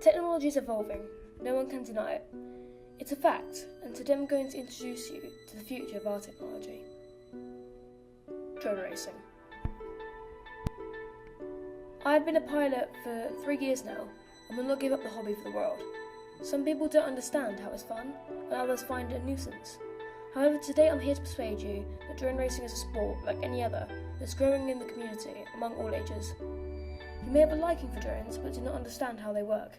Technology is evolving, no one can deny it. It's a fact, and today I'm going to introduce you to the future of our technology. Drone racing. I've been a pilot for 3 years now, and will not give up the hobby for the world. Some people don't understand how it's fun, and others find it a nuisance. However, today I'm here to persuade you that drone racing is a sport like any other that's growing in the community among all ages. You may have a liking for drones but do not understand how they work,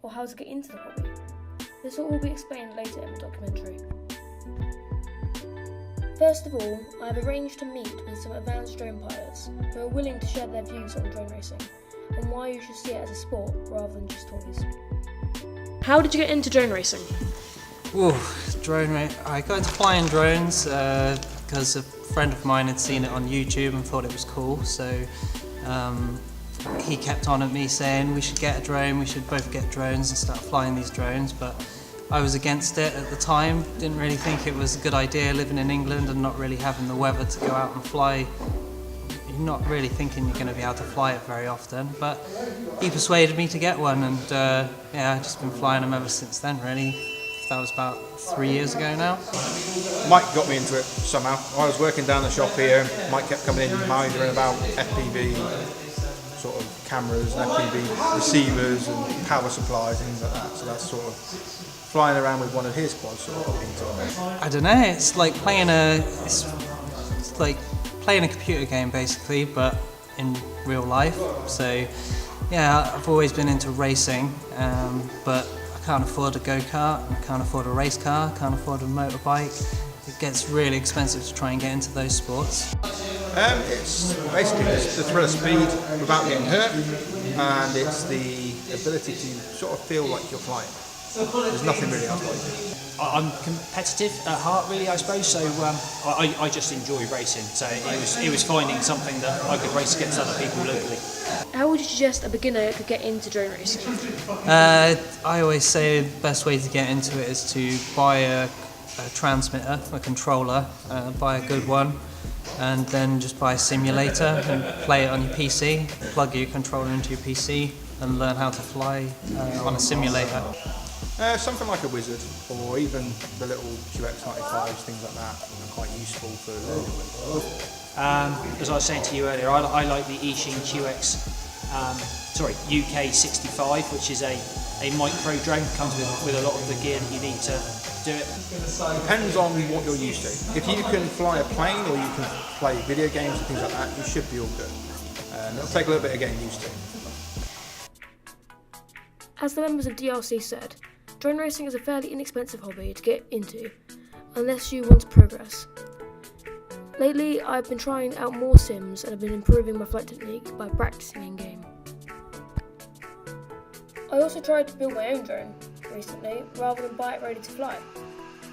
or how to get into the hobby. This will all be explained later in the documentary. First of all, I have arranged to meet with some advanced drone pilots who are willing to share their views on drone racing and why you should see it as a sport rather than just toys. How did you get into drone racing? I got into flying drones because a friend of mine had seen it on YouTube and thought it was cool, so he kept on at me saying we should get a drone, we should both get drones and start flying these drones, but I was against it at the time, didn't really think it was a good idea living in England and not really having the weather to go out and fly. You're not really thinking you're going to be able to fly it very often, but he persuaded me to get one, and I've just been flying them ever since then really. That was about 3 years ago now. Mike got me into it somehow. I was working down the shop here, Mike kept coming in moaning about FPV sort of cameras and FPV receivers and power supplies and things like that, so that's sort of flying around with one of his quads sort of into it. I don't know, it's like playing a computer game basically, but in real life. So yeah, I've always been into racing, but I can't afford a go-kart, I can't afford a race car, I can't afford a motorbike. It gets really expensive to try and get into those sports. It's basically the thrill of speed without getting hurt, and it's the ability to sort of feel like you're flying. There's nothing really else like it. I'm competitive at heart, really, I suppose. So I just enjoy racing. So it was finding something that I could race against other people locally. How would you suggest a beginner could get into drone racing? I always say the best way to get into it is to buy a transmitter, a controller, buy a good one, and then just buy a simulator and play it on your PC. Plug your controller into your PC and learn how to fly on a simulator. Something like a Wizard, or even the little QX95s, things like that, are quite useful for learning. As I was saying to you earlier, I like the Eachine UK65, which is a micro drone. Comes with a lot of the gear that you need to do it. Depends on what you're used to. If you can fly a plane or you can play video games and things like that, you should be all good. It'll take a little bit of getting used to. As the members of DRC said, drone racing is a fairly inexpensive hobby to get into, unless you want to progress. Lately, I've been trying out more sims and have been improving my flight technique by practicing in-game. I also tried to build my own drone recently, rather than buy it ready to fly.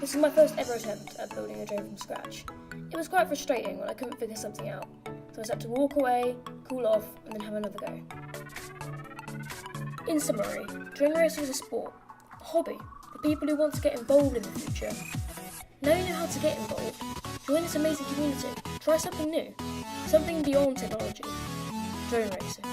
This is my first ever attempt at building a drone from scratch. It was quite frustrating when I couldn't figure something out, so I just had to walk away, cool off, and then have another go. In summary, drone racing is a sport, a hobby for people who want to get involved in the future. Now you know how to get involved. Join this amazing community. Try something new, something beyond technology. Drone racing.